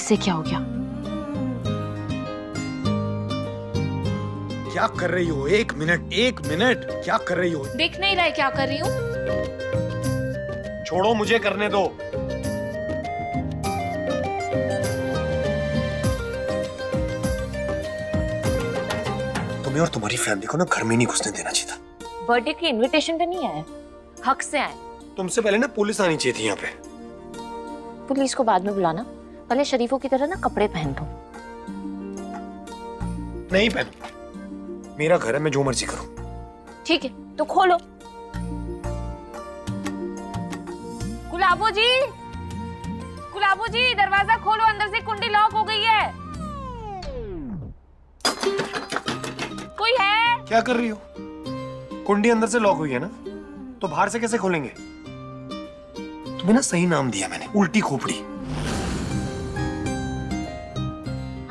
इससे क्या हो गया? क्या कर रही हो? एक मिनट, क्या कर रही हो? देख नहीं रहा है क्या कर रही हूँ? छोड़ो, मुझे करने दो। तुम्हें और तुम्हारी फैमिली को ना घर में नहीं घुसने देना चाहिए था। बर्थडे की इनविटेशन पे नहीं आए, हक से आए। तुमसे पहले ना पुलिस आनी चाहिए थी यहाँ पे। पुलिस को बाद में बुलाना, पहले शरीफों की तरह ना कपड़े पहन दो। नहीं पहनूंगा, मेरा घर है, मैं जो मर्जी करूं। ठीक है तो खोलो। गुलाबो जी, गुलाबो जी दरवाजा खोलो, अंदर से कुंडी लॉक हो गई है। कोई है? क्या कर रही हो? कुंडी अंदर से लॉक हुई है ना, तो बाहर से कैसे खोलेंगे? तुम्हें ना सही नाम दिया मैंने, उल्टी खोपड़ी।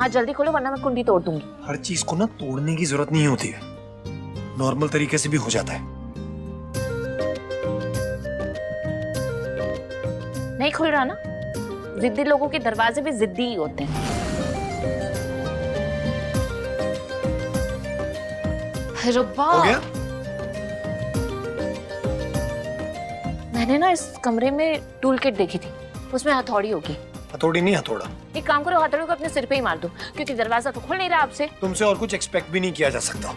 हाँ जल्दी खोलो वरना मैं कुंडी तोड़ दूंगी। हर चीज को ना तोड़ने की जरूरत नहीं होती है, नॉर्मल तरीके से भी हो जाता है। नहीं खुल रहा ना? जिद्दी लोगों के दरवाजे भी जिद्दी ही होते हैं। रब्बा, हो गया? मैंने ना इस कमरे में टूल किट देखी थी, उसमें हथौड़ी होगी। हथौड़ी नहीं, हथौड़ा। एक काम करो, हथौड़ी को अपने सिर पे ही मार दो, क्योंकि दरवाजा तो खुल नहीं रहा आपसे। तुमसे और कुछ एक्सपेक्ट भी नहीं किया जा सकता।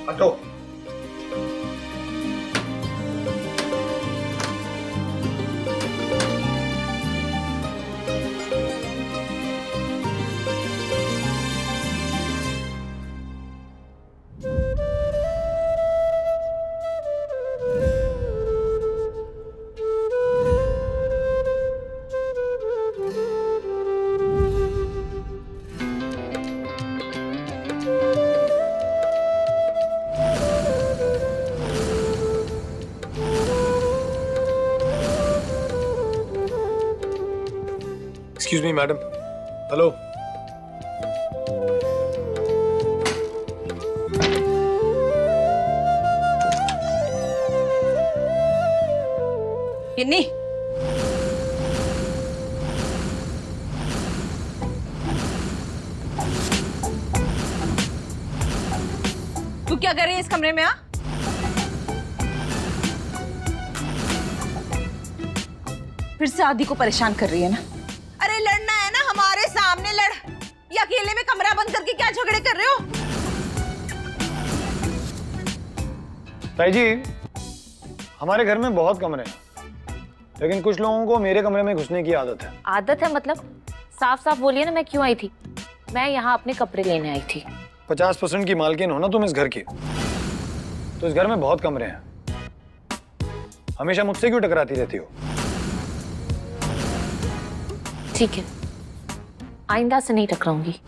हटो। Excuse me, madam. Hello. गिन्नी, तू क्या कर रही है इस कमरे में? फिर से आदि को परेशान कर रही है ना? अरे लड़ना है ना हमारे सामने लड़, या अकेले में कमरा बंद करके क्या झगड़े कर रहे हो? ताई जी, हमारे घर में बहुत कमरे हैं, लेकिन कुछ लोगों को मेरे कमरे में घुसने की आदत है। आदत है मतलब? साफ साफ बोलिए ना, मैं क्यों आई थी? मैं यहाँ अपने कपड़े लेने आई थी। 50% की मालकिन हो ना तुम इस घर की, तो इस घर में बहुत कमरे हैं। हमेशा मुझसे क्यों टकराती रहती हो? ठीक है, आइंदा से नहीं टकराऊंगी।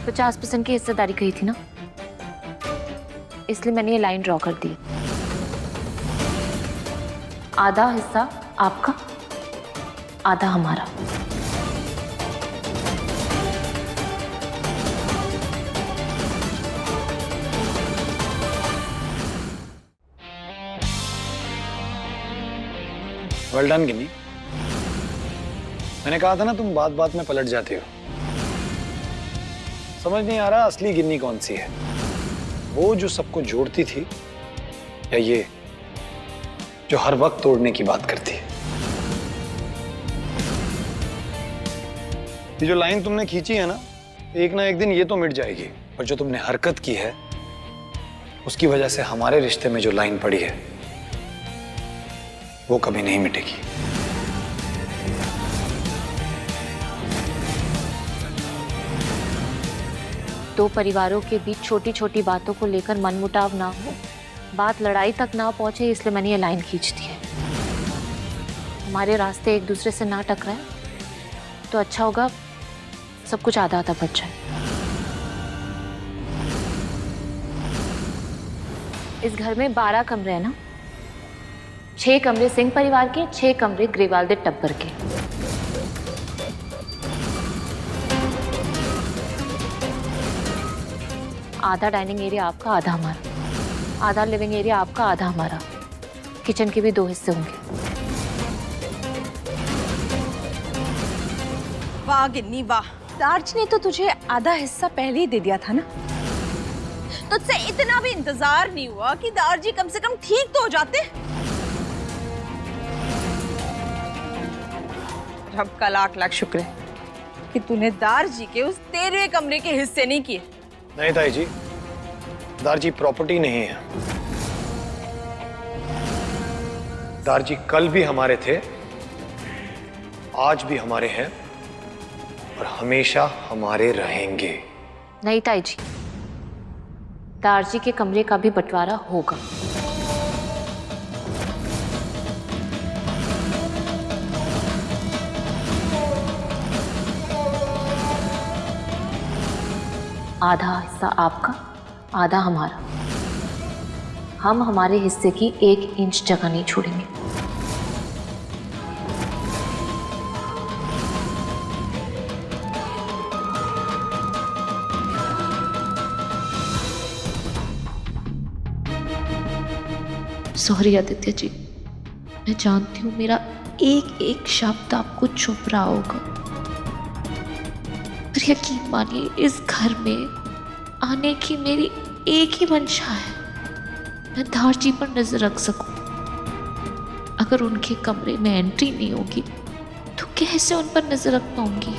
तो 50% की हिस्सेदारी कही थी ना, इसलिए मैंने ये लाइन ड्रॉ कर दी। आधा हिस्सा आपका, आधा हमारा। वेल डन गिन्नी। मैंने कहा था ना तुम बात बात में पलट जाती हो। समझ नहीं आ रहा असली गिन्नी कौन सी है, वो जो सबको जोड़ती थी या ये जो हर वक्त तोड़ने की बात करती है। ये जो लाइन तुमने खींची है ना, एक ना एक दिन ये तो मिट जाएगी, पर जो तुमने हरकत की है उसकी वजह से हमारे रिश्ते में जो लाइन पड़ी है वो कभी नहीं मिटेगी। दो परिवारों के बीच छोटी छोटी बातों को लेकर मनमुटाव ना हो, बात लड़ाई तक ना पहुंचे, इसलिए मैंने ये लाइन खींच दी है। हमारे रास्ते एक दूसरे से ना टकराए तो अच्छा होगा, सब कुछ आधा आधा बढ़ जाए। इस घर में 12 कमरे हैं ना, 6 कमरे सिंह परिवार के, 6 कमरे ग्रेवाल दे टब्बर के। आधा डाइनिंग एरिया आपका, आधा हमारा, आधा लिविंग एरिया आपका, आधा हमारा। किचन के भी 2 हिस्से होंगे। वाह गिन्नी वाह, दार्ज ने तो तुझे आधा हिस्सा पहले ही दे दिया था ना। तुझसे इतना भी इंतजार नहीं हुआ कि दार्जी कम से कम ठीक तो हो जाते। रब का लाख लाख शुक्र है कि तूने दार्जी के उस 13वें कमरे के हिस्से नहीं किए। नहीं ताई जी, दारजी प्रॉपर्टी नहीं है। दारजी कल भी हमारे थे, आज भी हमारे हैं और हमेशा हमारे रहेंगे। नहीं ताई जी, दार्जी के कमरे का भी बंटवारा होगा। आधा हिस्सा आपका, आधा हमारा। हम हमारे हिस्से की 1 इंच जगह नहीं छोड़ेंगे। सॉरी आदित्य जी, मैं जानती हूँ मेरा एक एक शब्द आपको चुभ रहा होगा, पर यकीन मानिए इस घर में आने की मेरी एक ही मंशा है, मैं दारजी पर नजर रख सकूं। अगर उनके कमरे में एंट्री नहीं होगी तो कैसे उन पर नजर रख पाऊंगी?